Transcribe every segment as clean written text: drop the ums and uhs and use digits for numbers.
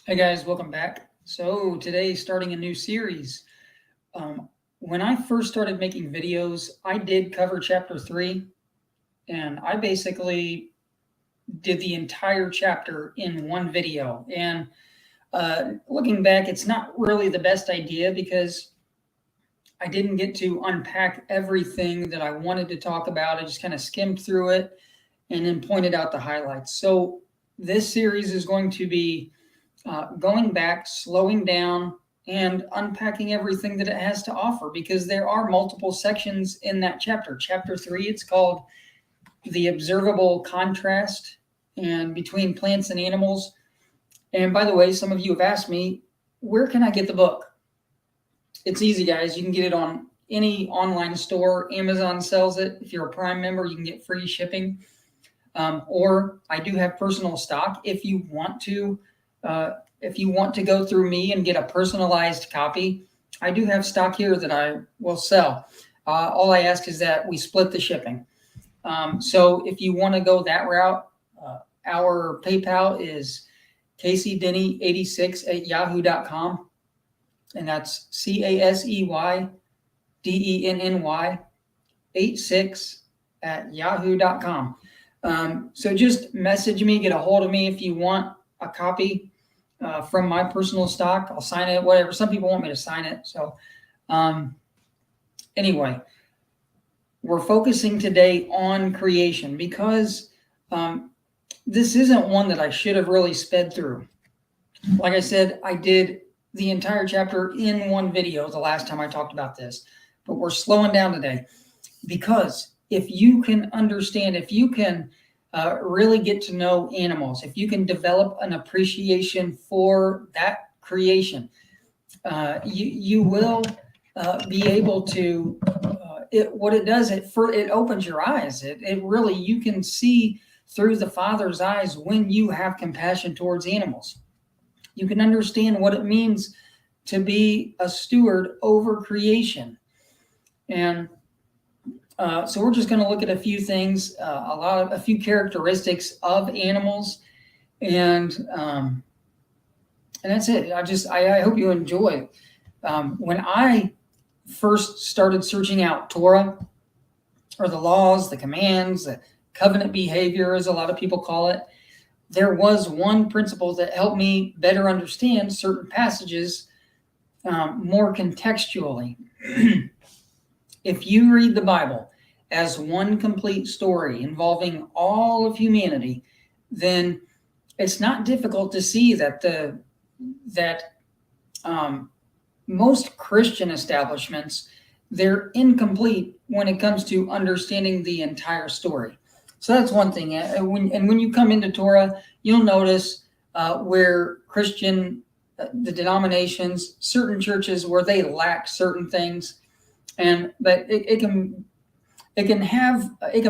Hey guys, welcome back. So today, starting a new series. When I first started making videos, I did cover chapter 3, and I basically did the entire chapter in one video. And looking back, it's not really the best idea because I didn't get to unpack everything that I wanted to talk about. I just kind of skimmed through it and then pointed out the highlights. So this series is going to be going back, slowing down, and unpacking everything that it has to offer because there are multiple sections in that chapter. Chapter 3, it's called The Observable Contrast and Between Plants and Animals. And by the way, some of you have asked me, where can I get the book? It's easy, guys. You can get it on any online store. Amazon sells it. If you're a Prime member, you can get free shipping. Or I do have personal stock if you want to. If you want to go through me and get a personalized copy, I do have stock here that I will sell. All I ask is that we split the shipping. So if you want to go that route, our PayPal is caseydenny86@yahoo.com. And that's CASEYDENNY 86@yahoo.com. So just message me, get a hold of me if you want a copy from my personal stock. I'll sign it, whatever. Some people want me to sign it. So anyway, we're focusing today on creation because this isn't one that I should have really sped through. Like I said, I did the entire chapter in one video the last time I talked about this, but we're slowing down today because if you can understand, if you can really get to know animals, if you can develop an appreciation for that creation, you will be able to. What it does, it opens your eyes. It really, you can see through the Father's eyes when you have compassion towards animals. You can understand what it means to be a steward over creation. And so we're just going to look at a few things, a few characteristics of animals, and that's it. I hope you enjoy. When I first started searching out Torah, or the laws, the commands, the covenant behavior, as a lot of people call it, there was one principle that helped me better understand certain passages more contextually. If you read the Bible as one complete story involving all of humanity, then it's not difficult to see that most Christian establishments, they're incomplete when it comes to understanding the entire story. So that's one thing. When you come into Torah, you'll notice where Christian, the denominations, certain churches where they lack certain things, but it can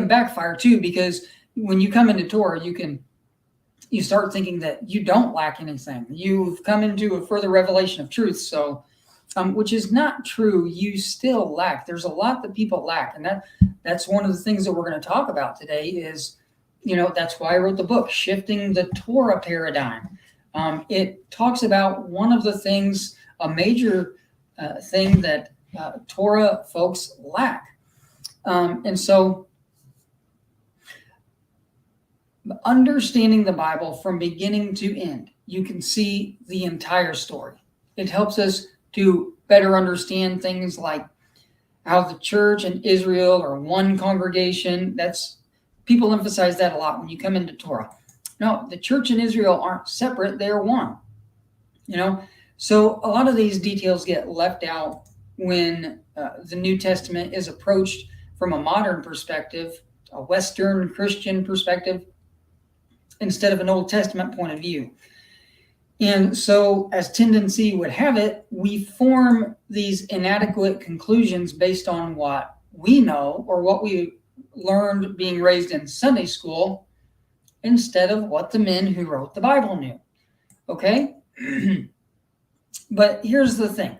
backfire too, because when you come into Torah, you start thinking that you don't lack anything. You've come into a further revelation of truth. So, which is not true. You still lack. There's a lot that people lack, and that's one of the things that we're going to talk about today. Is, that's why I wrote the book, Shifting the Torah Paradigm. It talks about one of the things, a major thing that Torah folks lack, and so understanding the Bible from beginning to end, you can see the entire story. It helps us to better understand things like how the church and Israel are one congregation. People emphasize that a lot when you come into Torah. No, the church and Israel aren't separate, they're one. So a lot of these details get left out when the New Testament is approached from a modern perspective, a Western Christian perspective, instead of an Old Testament point of view. And so, as tendency would have it, we form these inadequate conclusions based on what we know or what we learned being raised in Sunday school, instead of what the men who wrote the Bible knew. Okay? But here's the thing.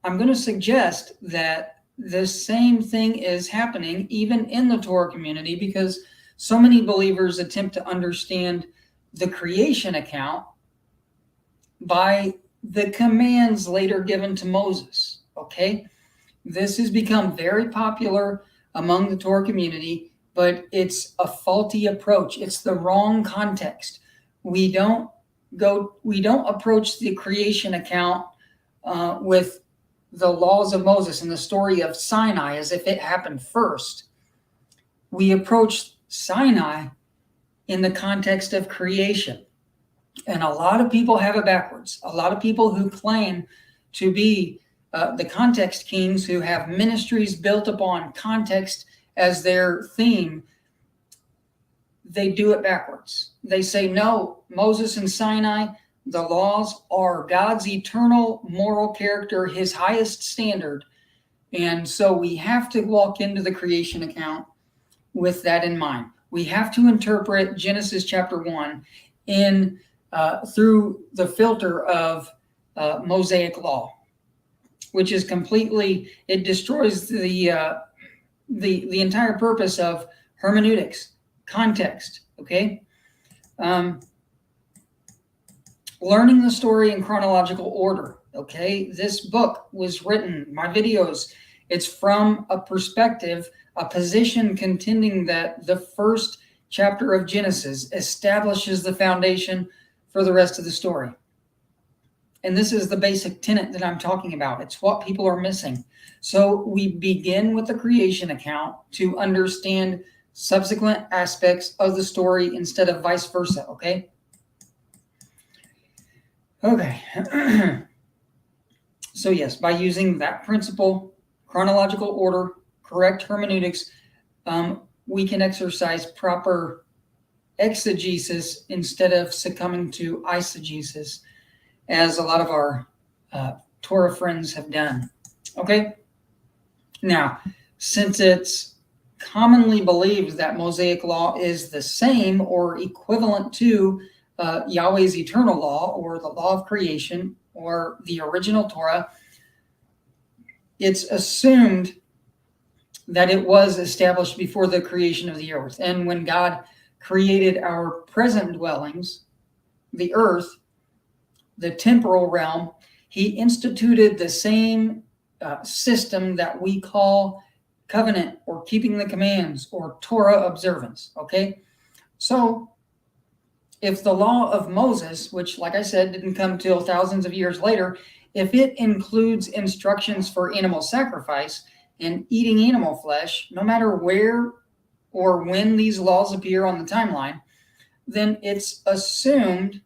I'm going to suggest that the same thing is happening even in the Torah community, because so many believers attempt to understand the creation account by the commands later given to Moses. Okay, this has become very popular among the Torah community, but it's a faulty approach. It's the wrong context. We don't approach the creation account with the laws of Moses and the story of Sinai as if it happened first. We approach Sinai in the context of creation. And a lot of people have it backwards. A lot of people who claim to be the context kings, who have ministries built upon context as their theme, they do it backwards. They say, no, Moses and Sinai, the laws are God's eternal moral character, his highest standard. And so we have to walk into the creation account with that in mind. We have to interpret Genesis chapter 1 through the filter of Mosaic law, which is completely, it destroys the entire purpose of hermeneutics, context, okay? Learning the story in chronological order, okay? This book was written, my videos, it's from a perspective, a position contending that the first chapter of Genesis establishes the foundation for the rest of the story. And this is the basic tenet that I'm talking about. It's what people are missing. So we begin with the creation account to understand subsequent aspects of the story instead of vice versa, okay? Okay. So yes, by using that principle, chronological order, correct hermeneutics, we can exercise proper exegesis instead of succumbing to eisegesis, as a lot of our Torah friends have done. Okay? Now, since it's commonly believed that Mosaic law is the same or equivalent to Yahweh's eternal law or the law of creation or the original Torah, it's assumed that it was established before the creation of the earth. And when God created our present dwellings, the earth, the temporal realm, he instituted the same system that we call covenant or keeping the commands or Torah observance, okay? So if the law of Moses, which, like I said, didn't come till thousands of years later, if it includes instructions for animal sacrifice and eating animal flesh, no matter where or when these laws appear on the timeline, then it's assumed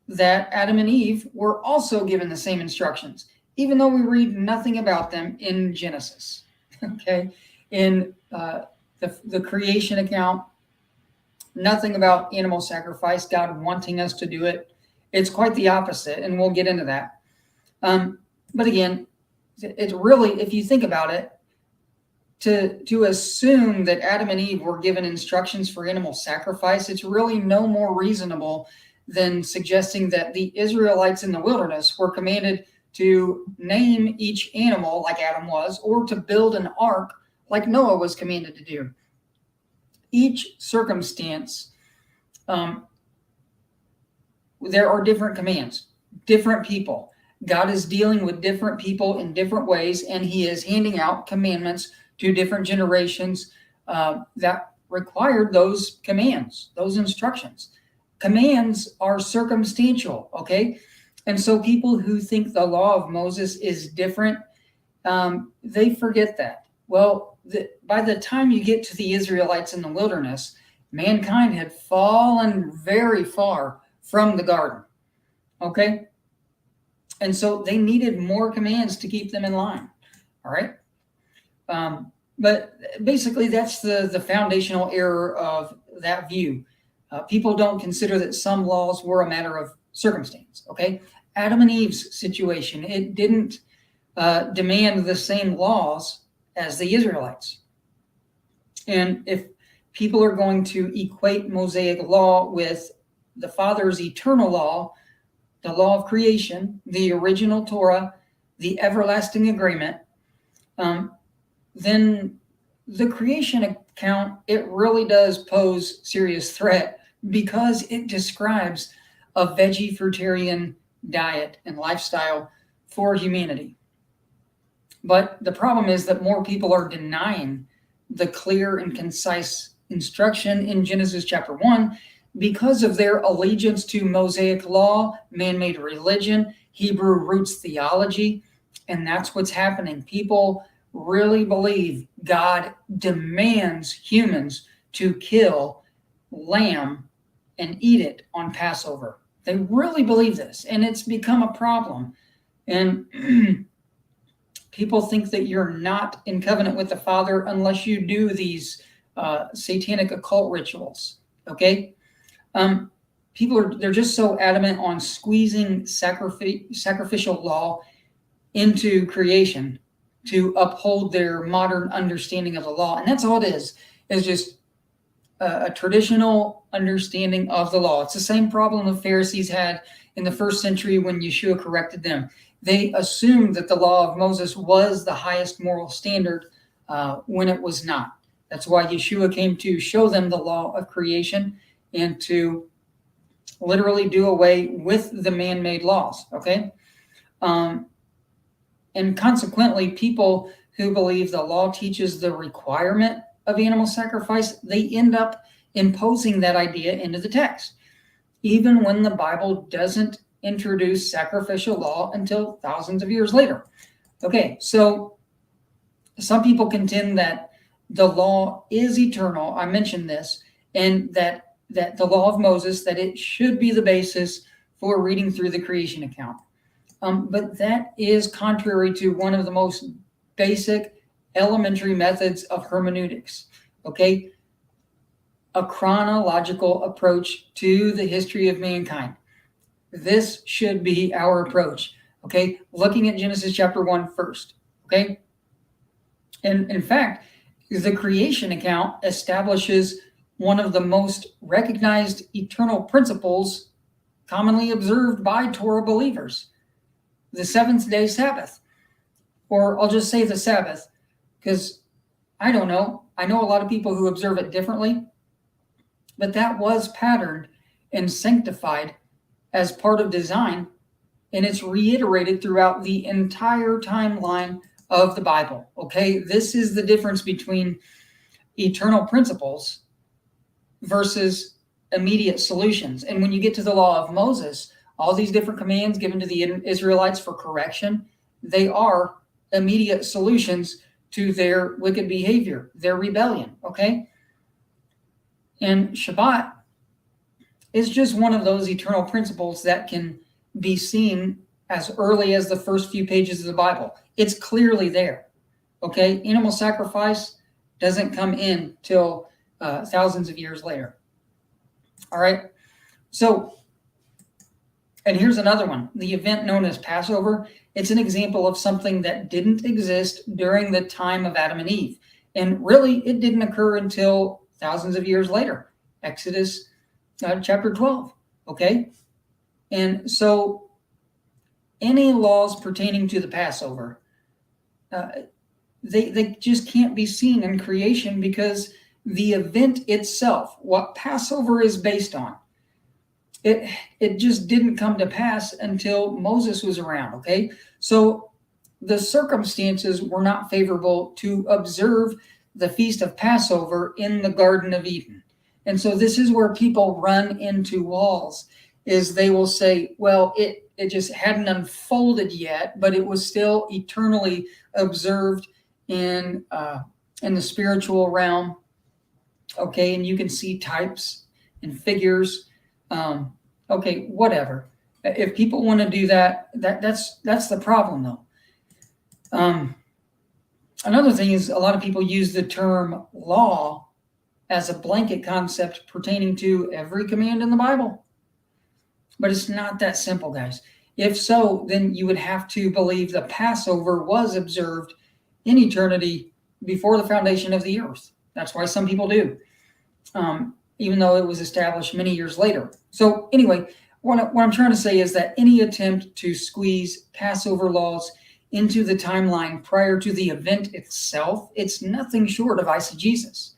that Adam and Eve were also given the same instructions, even though we read nothing about them in Genesis, okay? In the creation account, nothing about animal sacrifice, God wanting us to do it. It's quite the opposite, and we'll get into that. But again, it's really, if you think about it, to assume that Adam and Eve were given instructions for animal sacrifice, it's really no more reasonable than suggesting that the Israelites in the wilderness were commanded to name each animal like Adam was, or to build an ark like Noah was commanded to do. Each circumstance, there are different commands, different people. God is dealing with different people in different ways, and he is handing out commandments to different generations that required those commands, those instructions. Commands are circumstantial, okay? And so people who think the law of Moses is different, they forget that. Well, by the time you get to the Israelites in the wilderness, mankind had fallen very far from the garden, okay? And so they needed more commands to keep them in line, all right? But basically, that's the foundational error of that view. People don't consider that some laws were a matter of circumstance, okay? Adam and Eve's situation, it didn't demand the same laws as the Israelites. And if people are going to equate Mosaic law with the Father's eternal law, the law of creation, the original Torah, the everlasting agreement, then the creation account, it really does pose serious threat because it describes a veggie fruitarian diet and lifestyle for humanity. But the problem is that more people are denying the clear and concise instruction in Genesis chapter 1 because of their allegiance to Mosaic law, man-made religion, Hebrew roots theology, and that's what's happening. People really believe God demands humans to kill lamb and eat it on Passover. They really believe this, and it's become a problem. And people think that you're not in covenant with the Father unless you do these satanic occult rituals, okay? They're just so adamant on squeezing sacrificial law into creation to uphold their modern understanding of the law. And that's all it is just a traditional understanding of the law. It's the same problem the Pharisees had in the first century when Yeshua corrected them. They assumed that the law of Moses was the highest moral standard when it was not. That's why Yeshua came to show them the law of creation and to literally do away with the man-made laws, okay? And consequently, people who believe the law teaches the requirement of animal sacrifice, they end up imposing that idea into the text, even when the Bible doesn't introduce sacrificial law until thousands of years later. Okay, so some people contend that the law is eternal. I mentioned this, and that the law of Moses, that it should be the basis for reading through the creation account. But that is contrary to one of the most basic elementary methods of hermeneutics, okay? A chronological approach to the history of mankind. This should be our approach, okay? Looking at Genesis chapter 1 first, okay? And in fact, the creation account establishes one of the most recognized eternal principles commonly observed by Torah believers, the seventh-day Sabbath. Or I'll just say the Sabbath, because I don't know. I know a lot of people who observe it differently, but that was patterned and sanctified as part of design, and it's reiterated throughout the entire timeline of the Bible, okay? This is the difference between eternal principles versus immediate solutions. And when you get to the law of Moses, all these different commands given to the Israelites for correction, they are immediate solutions to their wicked behavior, their rebellion, okay? And Shabbat is just one of those eternal principles that can be seen as early as the first few pages of the Bible. It's clearly there, okay? Animal sacrifice doesn't come in till thousands of years later. All right? So, and here's another one. The event known as Passover, it's an example of something that didn't exist during the time of Adam and Eve. And really, it didn't occur until thousands of years later. Exodus chapter 12, okay? And so any laws pertaining to the Passover, they just can't be seen in creation because the event itself, what Passover is based on, it just didn't come to pass until Moses was around, okay? So the circumstances were not favorable to observe the Feast of Passover in the Garden of Eden. And so this is where people run into walls, is they will say, well, it just hadn't unfolded yet, but it was still eternally observed in the spiritual realm, okay? And you can see types and figures. Okay, whatever. If people want to do that, that's the problem, though. Another thing is a lot of people use the term law as a blanket concept pertaining to every command in the Bible. But it's not that simple, guys. If so, then you would have to believe the Passover was observed in eternity before the foundation of the earth. That's why some people do, even though it was established many years later. So anyway, what I'm trying to say is that any attempt to squeeze Passover laws into the timeline prior to the event itself, it's nothing short of eisegesis.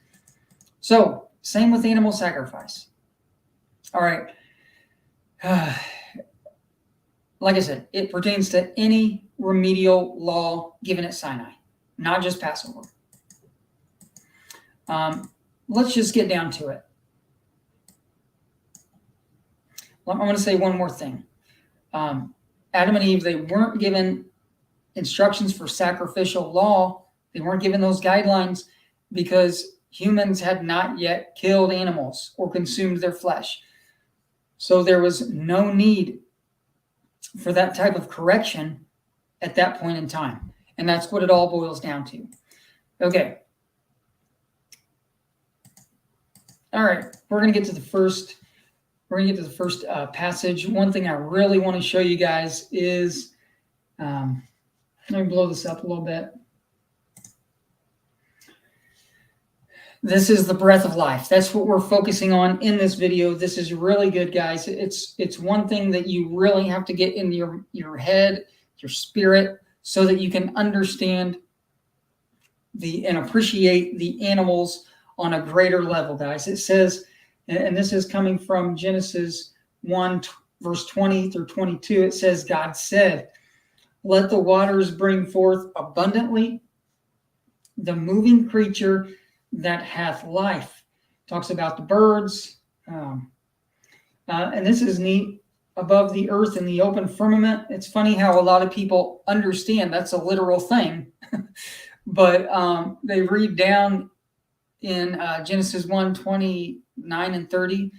So, same with animal sacrifice. All right. like I said, it pertains to any remedial law given at Sinai, not just Passover. Let's just get down to it. I'm going to say one more thing. Adam and Eve, they weren't given instructions for sacrificial law. They weren't given those guidelines because humans had not yet killed animals or consumed their flesh. So there was no need for that type of correction at that point in time. And that's what it all boils down to. Okay. All right. We're going to get to the first passage. One thing I really want to show you guys is, let me blow this up a little bit. This is the breath of life. That's what we're focusing on in this video. This is really good, guys. It's one thing that you really have to get in your head, your spirit, so that you can understand and appreciate the animals on a greater level, guys. It says, and this is coming from Genesis 1, verse 20 through 22. It says, God said, let the waters bring forth abundantly the moving creature that hath life. Talks about the birds. And this is neat. Above the earth in the open firmament. It's funny how a lot of people understand that's a literal thing. But they read down in Genesis 1, 29 and 30,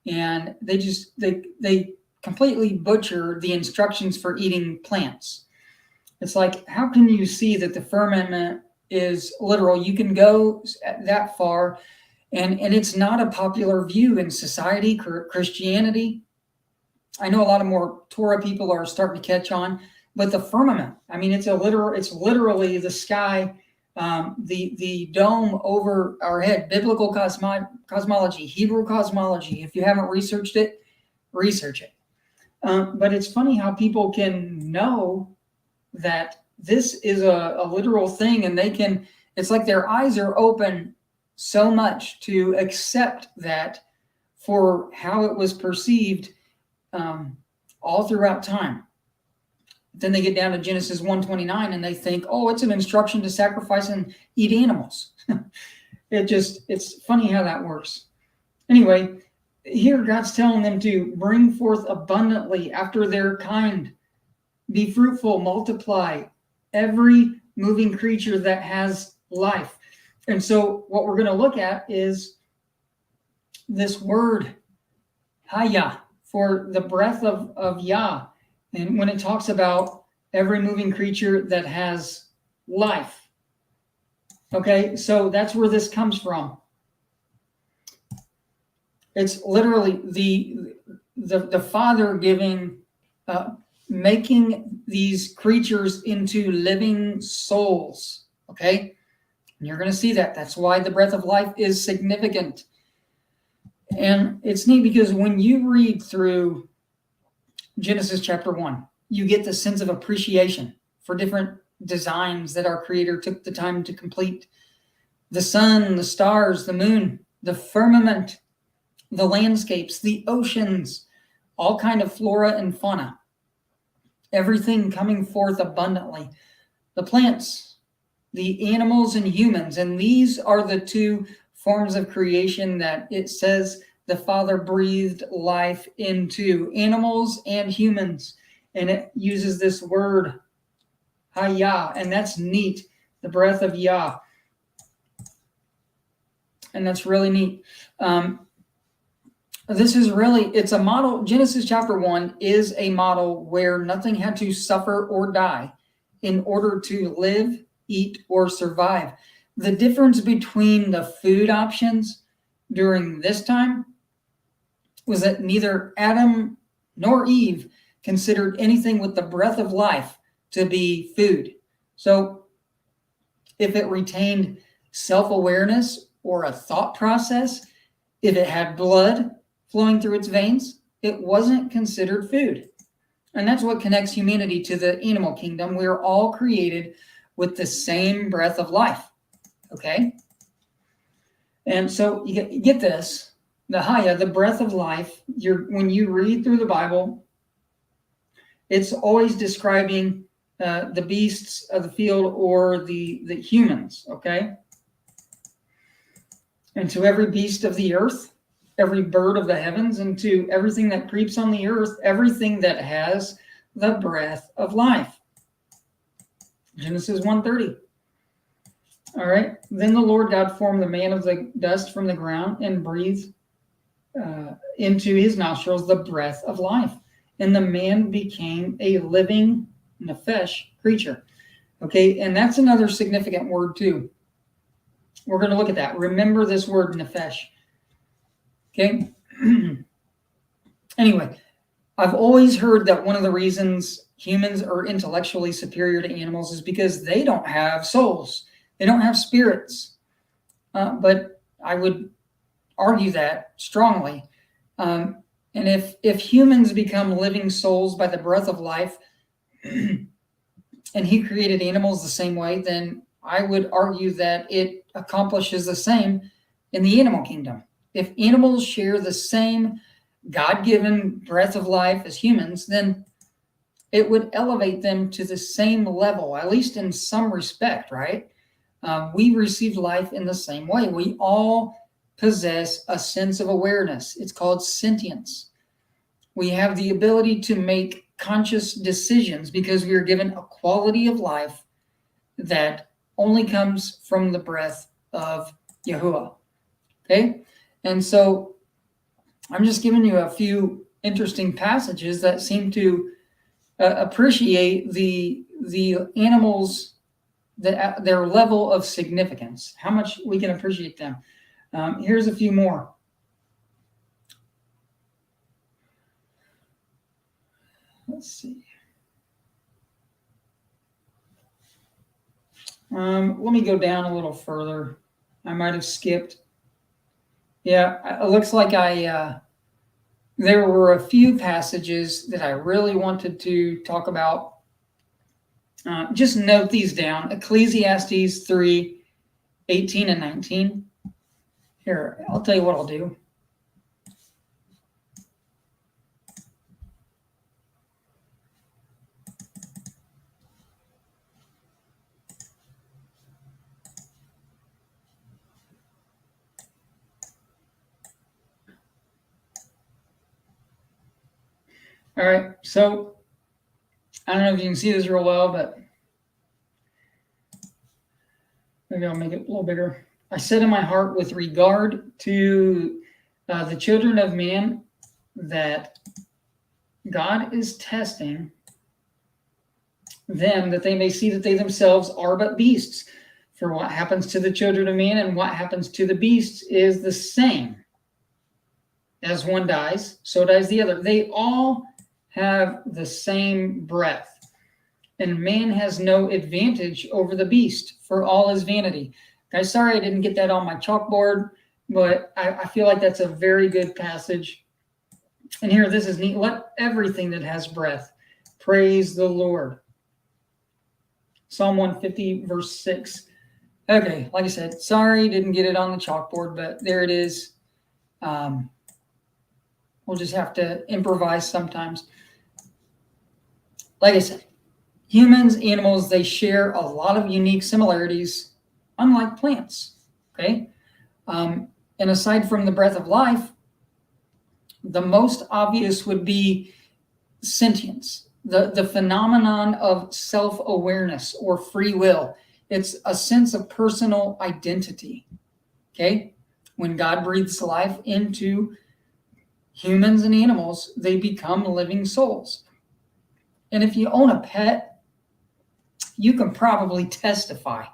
and they completely butcher the instructions for eating plants. It's like, how can you see that the firmament is literal? You can go that far, and it's not a popular view in society, Christianity. I know a lot of more Torah people are starting to catch on, but the firmament, I mean, it's literally the sky, the dome over our head. Biblical cosmology, Hebrew cosmology. If you haven't researched it, research it. But it's funny how people can know that this is a literal thing, and it's like their eyes are open so much to accept that for how it was perceived all throughout time. Then they get down to Genesis 1:29 and they think, oh, it's an instruction to sacrifice and eat animals. It's funny how that works. Anyway, here God's telling them to bring forth abundantly after their kind, be fruitful, multiply every moving creature that has life. And so what we're going to look at is this word, Haya, for the breath of Yah. And when it talks about every moving creature that has life. Okay, so that's where this comes from. It's literally the Father making these creatures into living souls. Okay, and you're going to see that. That's why the breath of life is significant. And it's neat because when you read through Genesis chapter 1, you get the sense of appreciation for different designs that our Creator took the time to complete. The sun, the stars, the moon, the firmament, the landscapes, the oceans, all kind of flora and fauna. Everything coming forth abundantly. The plants, the animals and humans. And these are the two forms of creation that it says the Father breathed life into, animals and humans. And it uses this word, Haya, and that's neat, the breath of Yah. And that's really neat. This is really, it's a model. Genesis chapter 1 is a model where nothing had to suffer or die in order to live, eat, or survive. The difference between the food options during this time was that neither Adam nor Eve considered anything with the breath of life to be food. So if it retained self-awareness or a thought process, if it had blood flowing through its veins, it wasn't considered food. And that's what connects humanity to the animal kingdom. We're all created with the same breath of life. Okay? And so you get this, the Haya, the breath of life. When you read through the Bible, It's always describing the beasts of the field or the humans, okay? And to every beast of the earth, every bird of the heavens, and to everything that creeps on the earth, everything that has the breath of life. Genesis 1:30. All right. Then the Lord God formed the man of the dust from the ground and breathed into his nostrils the breath of life. And the man became a living nephesh creature. Okay. And that's another significant word too. We're going to look at that. Remember this word nephesh. Okay. Anyway, I've always heard that one of the reasons humans are intellectually superior to animals is because they don't have souls. They don't have spirits. But I would argue that strongly. And if humans become living souls by the breath of life, and he created animals the same way, then I would argue that it accomplishes the same in the animal kingdom. If animals share the same God-given breath of life as humans, then it would elevate them to the same level, at least in some respect, right? We receive life in the same way. We all possess a sense of awareness. It's called sentience. We have the ability to make conscious decisions because we are given a quality of life that only comes from the breath of Yahuwah. Okay? And so I'm just giving you a few interesting passages that seem to appreciate the animals, their level of significance, how much we can appreciate them. Here's a few more. Let's see. Let me go down a little further. I might have skipped. Yeah, it looks like there were a few passages that I really wanted to talk about. Just note these down. Ecclesiastes 3:18 and 19. Here, I'll tell you what I'll do. All right, so I don't know if you can see this real well, but maybe I'll make it a little bigger. I said in my heart with regard to the children of man that God is testing them that they may see that they themselves are but beasts. For what happens to the children of man and what happens to the beasts is the same. As one dies, so dies the other. They all have the same breath. And man has no advantage over the beast, for all is vanity. Guys, sorry I didn't get that on my chalkboard, but I feel like that's a very good passage. And here, this is neat. Let everything that has breath praise the Lord. Psalm 150, verse 6. Okay, like I said, sorry, didn't get it on the chalkboard, but there it is. We'll just have to improvise sometimes. Like I said, humans, animals, they share a lot of unique similarities, unlike plants, okay? And aside from the breath of life, the most obvious would be sentience, the phenomenon of self-awareness or free will. It's a sense of personal identity, okay? When God breathes life into humans and animals, they become living souls. And if you own a pet, you can probably testify.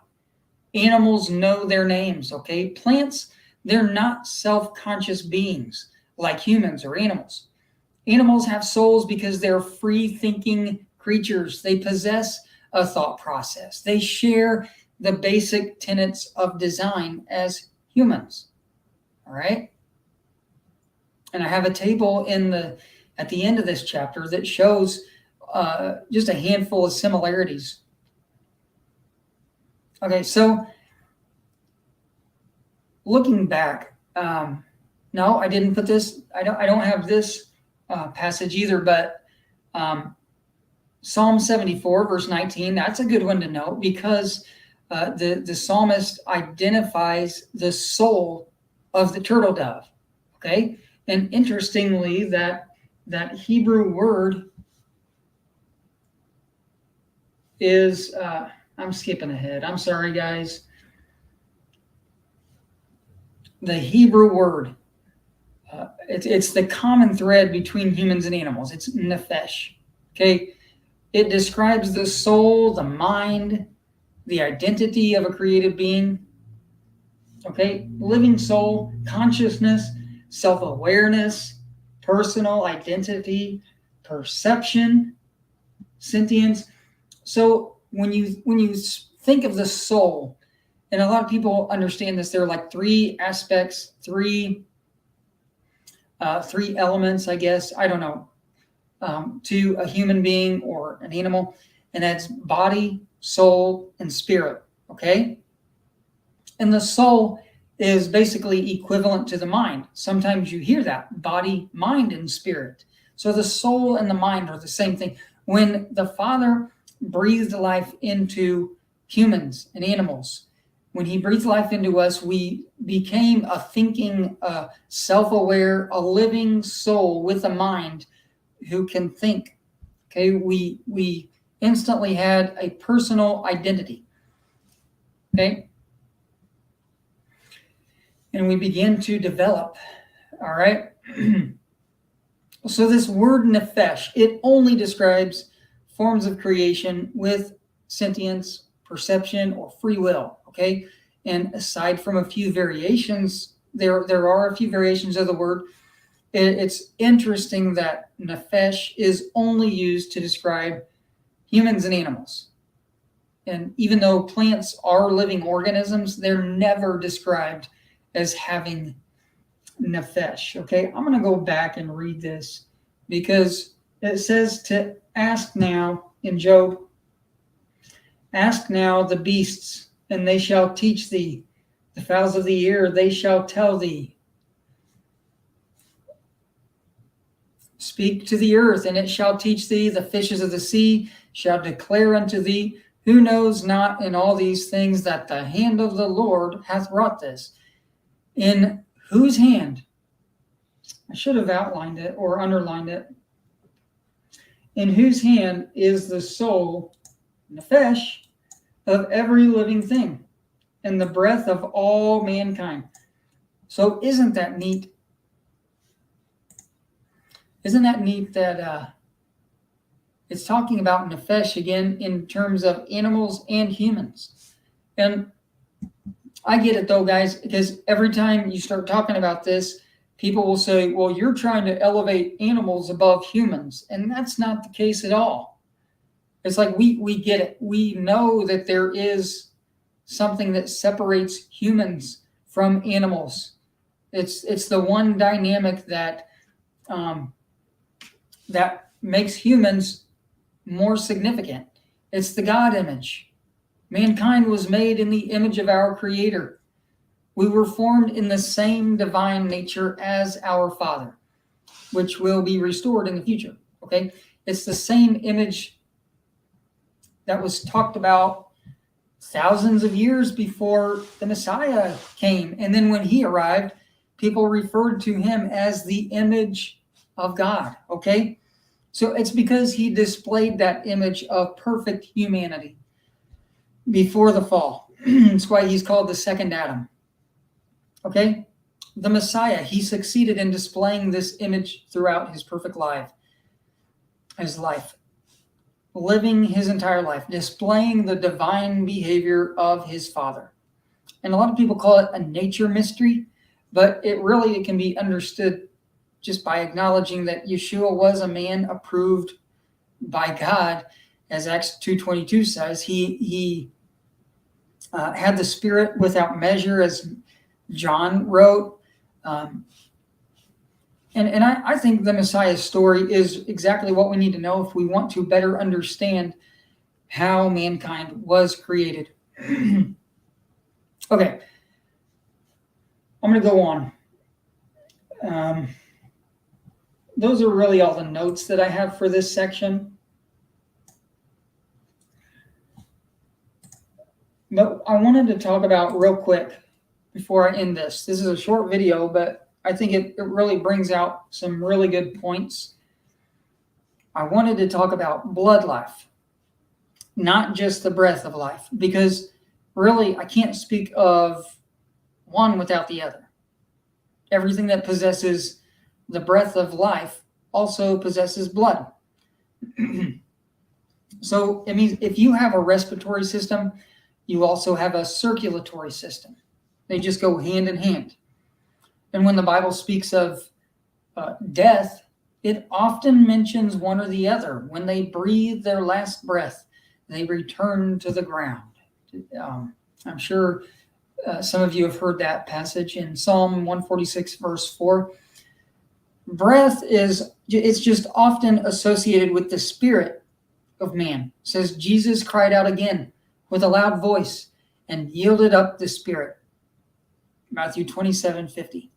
Animals know their names, okay? Plants, they're not self-conscious beings like humans or animals. Animals have souls because they're free-thinking creatures. They possess a thought process. They share the basic tenets of design as humans, all right? And I have a table at the end of this chapter that shows just a handful of similarities. Okay, so looking back, no, I didn't put this. I don't have this passage either. But Psalm 74, verse 19, that's a good one to know, because the psalmist identifies the soul of the turtle dove. Okay, and interestingly, that Hebrew word is, I'm skipping ahead. I'm sorry, guys. The Hebrew word, it's the common thread between humans and animals. It's nephesh. Okay, it describes the soul, the mind, the identity of a created being. Okay, living soul, consciousness, self-awareness, personal identity, perception, sentience. So when you think of the soul, and a lot of people understand this, there are like three aspects, three elements, I guess, I don't know, to a human being or an animal, and that's body, soul, and spirit. Okay, and the soul is basically equivalent to the mind. Sometimes you hear that, body, mind, and spirit. So the soul and the mind are the same thing. When the Father breathed life into humans and animals, when he breathed life into us, we became a thinking, self-aware, a living soul with a mind who can think. Okay, we instantly had a personal identity. Okay, and we begin to develop. All right. So this word nephesh, it only describes forms of creation with sentience, perception, or free will. Okay, and aside from a few variations, there are a few variations of the word. It's interesting that nephesh is only used to describe humans and animals. And even though plants are living organisms, they're never described as having nephesh. Okay, I'm going to go back and read this, because it says to ask now in Job, ask now the beasts, and they shall teach thee. The fowls of the air, they shall tell thee. Speak to the earth, and it shall teach thee. The fishes of the sea shall declare unto thee. Who knows not in all these things that the hand of the Lord hath wrought this? In whose hand? I should have outlined it or underlined it. In whose hand is the soul, nephesh, of every living thing, and the breath of all mankind. So isn't that neat? Isn't that neat that it's talking about nephesh again in terms of animals and humans? And I get it though, guys, because every time you start talking about this, people will say, well, you're trying to elevate animals above humans. And that's not the case at all. It's like we get it. We know that there is something that separates humans from animals. It's the one dynamic that that makes humans more significant. It's the God image. Mankind was made in the image of our Creator. We were formed in the same divine nature as our Father, which will be restored in the future. Okay, it's the same image that was talked about thousands of years before the Messiah came. And then when he arrived, people referred to him as the image of God. Okay, so it's because he displayed that image of perfect humanity before the fall. That's why he's called the second Adam. Okay, the Messiah, he succeeded in displaying this image throughout his perfect life, living his entire life, displaying the divine behavior of his Father. And a lot of people call it a nature mystery, but it can be understood just by acknowledging that Yeshua was a man approved by God, as Acts 2:22 says. He had the Spirit without measure, as John wrote. And I think the Messiah's story is exactly what we need to know if we want to better understand how mankind was created. Okay, I'm going to go on. Those are really all the notes that I have for this section. But I wanted to talk about real quick before I end this. This is a short video, but I think it really brings out some really good points. I wanted to talk about blood life, not just the breath of life, because really I can't speak of one without the other. Everything that possesses the breath of life also possesses blood. So it means if you have a respiratory system, you also have a circulatory system. They just go hand in hand. And when the Bible speaks of death, it often mentions one or the other. When they breathe their last breath, they return to the ground. I'm sure some of you have heard that passage in Psalm 146, verse 4. Breath it's just often associated with the spirit of man. It says Jesus cried out again with a loud voice and yielded up the spirit. Matthew 27:50.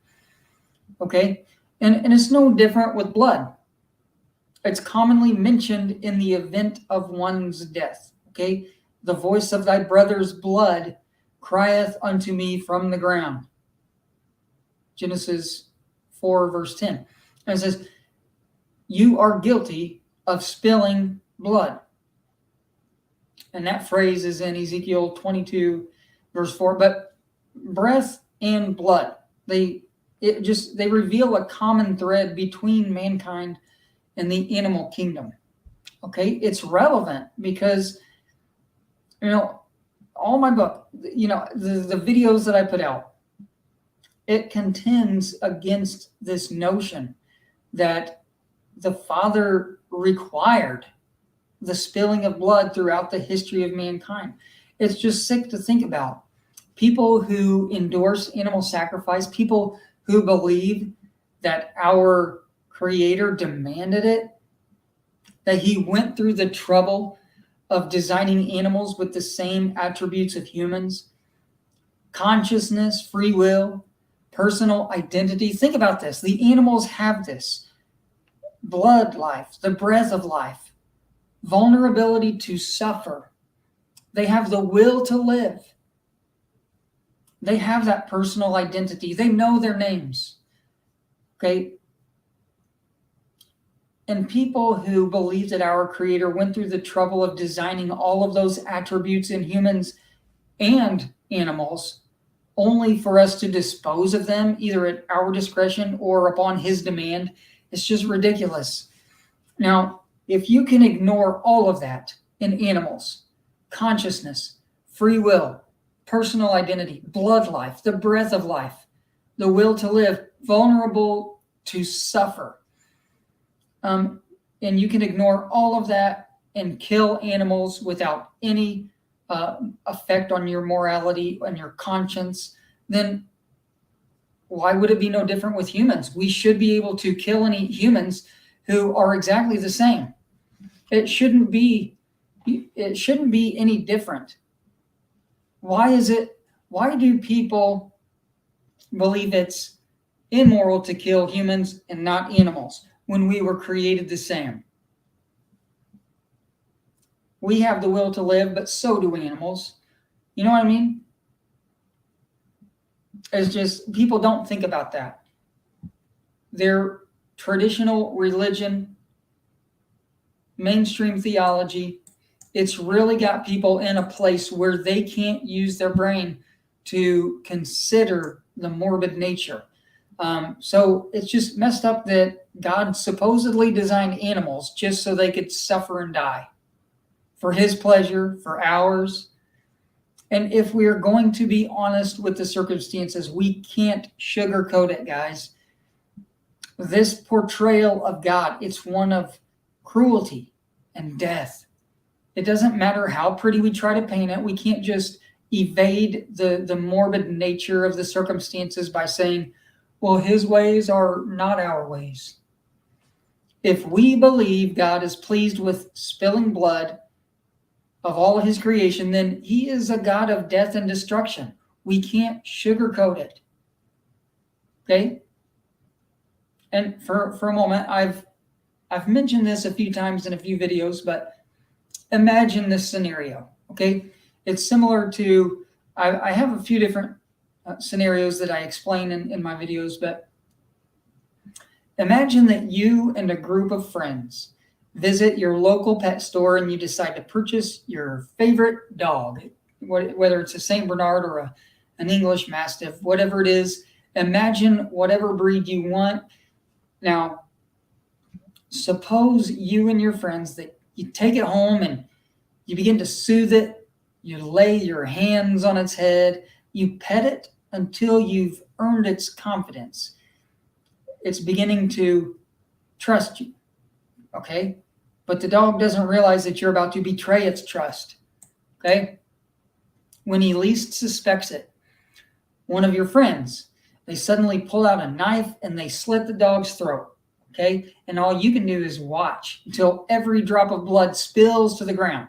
Okay? And it's no different with blood. It's commonly mentioned in the event of one's death. Okay? The voice of thy brother's blood crieth unto me from the ground. Genesis 4, verse 10. And it says, you are guilty of spilling blood. And that phrase is in Ezekiel 22, verse 4. But breath and blood, they reveal a common thread between mankind and the animal kingdom. Okay, it's relevant because, all my book, the videos that I put out, it contends against this notion that the Father required the spilling of blood throughout the history of mankind. It's just sick to think about. People who endorse animal sacrifice, people who believe that our Creator demanded it, that He went through the trouble of designing animals with the same attributes of humans, consciousness, free will, personal identity. Think about this. The animals have this. Blood life, the breath of life, vulnerability to suffer. They have the will to live. They have that personal identity. They know their names. Okay? And people who believe that our Creator went through the trouble of designing all of those attributes in humans and animals only for us to dispose of them either at our discretion or upon His demand, it's just ridiculous. Now, if you can ignore all of that in animals, consciousness, free will, personal identity, blood life, the breath of life, the will to live, vulnerable to suffer, and you can ignore all of that and kill animals without any effect on your morality and your conscience, then why would it be no different with humans? We should be able to kill and eat humans who are exactly the same. It shouldn't be any different. Why do people believe it's immoral to kill humans and not animals when we were created the same? We have the will to live, but so do animals. You know what I mean? It's just people don't think about that. Their traditional religion, mainstream theology, it's really got people in a place where they can't use their brain to consider the morbid nature. So it's just messed up that God supposedly designed animals just so they could suffer and die for His pleasure, for ours. And if we are going to be honest with the circumstances, we can't sugarcoat it, guys. This portrayal of God, it's one of cruelty and death. It doesn't matter how pretty we try to paint it. We can't just evade the morbid nature of the circumstances by saying, well, His ways are not our ways. If we believe God is pleased with spilling blood of all of His creation, then He is a God of death and destruction. We can't sugarcoat it. Okay? And for a moment, I've mentioned this a few times in a few videos, but imagine this scenario, okay? It's similar to, I have a few different scenarios that I explain in my videos, but imagine that you and a group of friends visit your local pet store and you decide to purchase your favorite dog, whether it's a St. Bernard or an English Mastiff, whatever it is. Imagine whatever breed you want. Now, suppose you and your friends that you take it home and you begin to soothe it. You lay your hands on its head. You pet it until you've earned its confidence. It's beginning to trust you, okay? But the dog doesn't realize that you're about to betray its trust, okay? When he least suspects it, one of your friends, they suddenly pull out a knife and they slit the dog's throat, okay? And all you can do is watch until every drop of blood spills to the ground.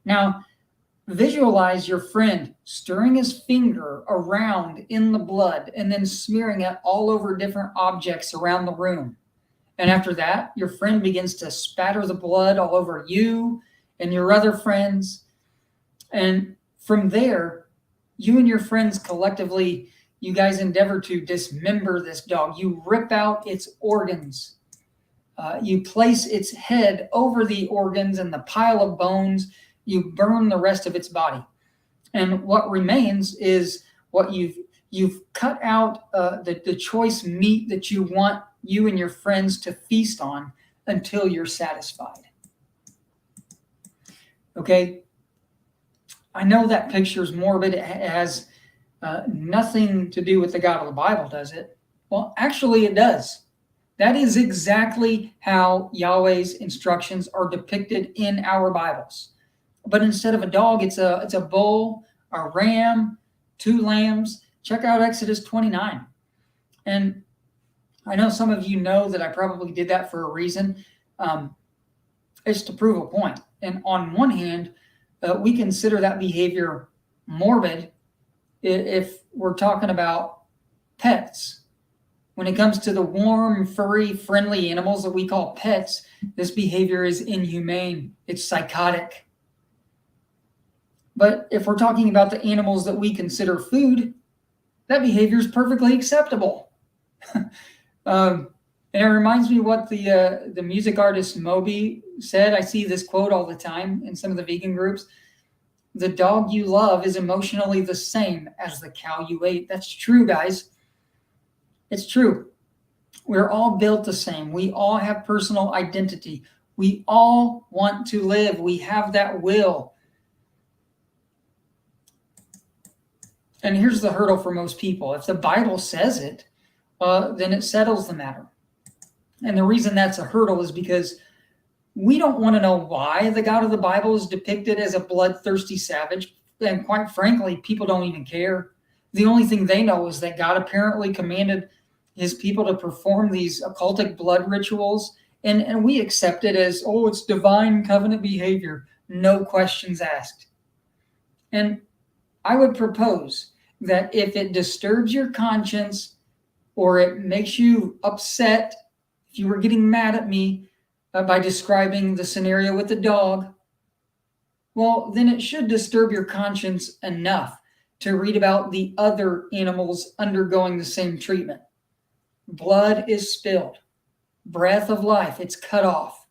Now, visualize your friend stirring his finger around in the blood and then smearing it all over different objects around the room. And after that, your friend begins to spatter the blood all over you and your other friends. And from there, you and your friends collectively, you guys endeavor to dismember this dog. You rip out its organs. You place its head over the organs and the pile of bones. You burn the rest of its body. And what remains is what you've cut out, the choice meat that you want you and your friends to feast on until you're satisfied. Okay? I know that picture is morbid. It has nothing to do with the God of the Bible, does it? Well, actually it does. That is exactly how Yahweh's instructions are depicted in our Bibles. But instead of a dog, it's a bull, a ram, 2 lambs. Check out Exodus 29. And I know some of you know that I probably did that for a reason. It's to prove a point. And on one hand, we consider that behavior morbid if we're talking about pets. When it comes to the warm, furry, friendly animals that we call pets, this behavior is inhumane. It's psychotic. But if we're talking about the animals that we consider food, that behavior is perfectly acceptable. And it reminds me what the music artist Moby said. I see this quote all the time in some of the vegan groups. The dog you love is emotionally the same as the cow you ate. That's true, guys. It's true. We're all built the same. We all have personal identity. We all want to live. We have that will. And here's the hurdle for most people. If the Bible says it, then it settles the matter. And the reason that's a hurdle is because we don't want to know why the God of the Bible is depicted as a bloodthirsty savage. And quite frankly, people don't even care. The only thing they know is that God apparently commanded his people to perform these occultic blood rituals. And we accept it as, oh, it's divine covenant behavior. No questions asked. And I would propose that if it disturbs your conscience or it makes you upset, if you were getting mad at me by describing the scenario with the dog, well, then it should disturb your conscience enough to read about the other animals undergoing the same treatment. Blood is spilled, breath of life, it's cut off,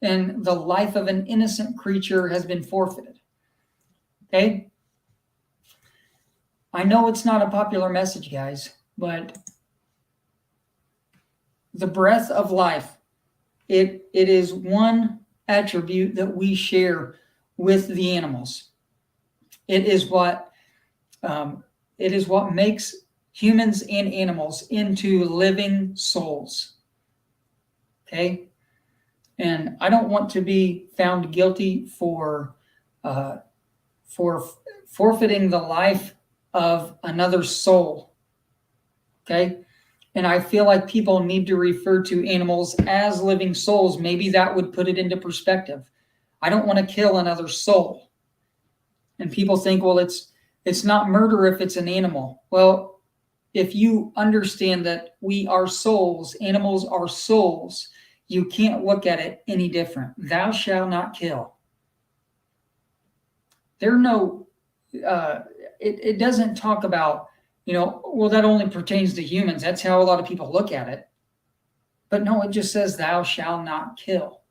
and the life of an innocent creature has been forfeited. Okay? I know it's not a popular message, guys, but the breath of life, it is one attribute that we share with the animals. It is what makes humans and animals into living souls. Okay? And I don't want to be found guilty for forfeiting the life of another soul. Okay? And I feel like people need to refer to animals as living souls. Maybe that would put it into perspective. I don't want to kill another soul. And people think, well, it's not murder if it's an animal. Well, if you understand that we are souls, animals are souls, you can't look at it any different. Thou shalt not kill. There are no, it doesn't talk about, well, that only pertains to humans. That's how a lot of people look at it. But no, it just says thou shalt not kill.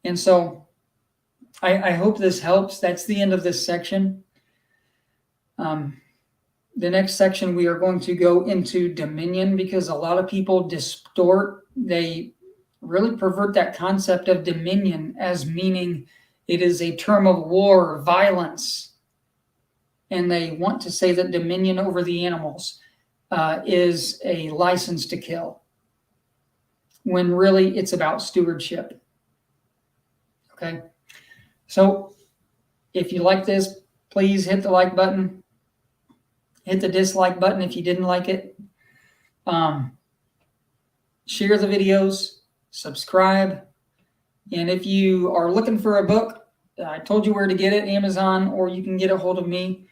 And so I hope this helps. That's the end of this section. The next section, we are going to go into dominion, because a lot of people they really pervert that concept of dominion as meaning it is a term of war, violence. And they want to say that dominion over the animals is a license to kill, when really it's about stewardship. Okay? So if you like this, please hit the like button. Hit the dislike button if you didn't like it. Share the videos, subscribe. And if you are looking for a book, I told you where to get it, Amazon, or you can get a hold of me.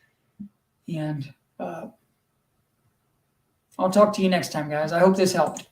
And I'll talk to you next time, guys. I hope this helped.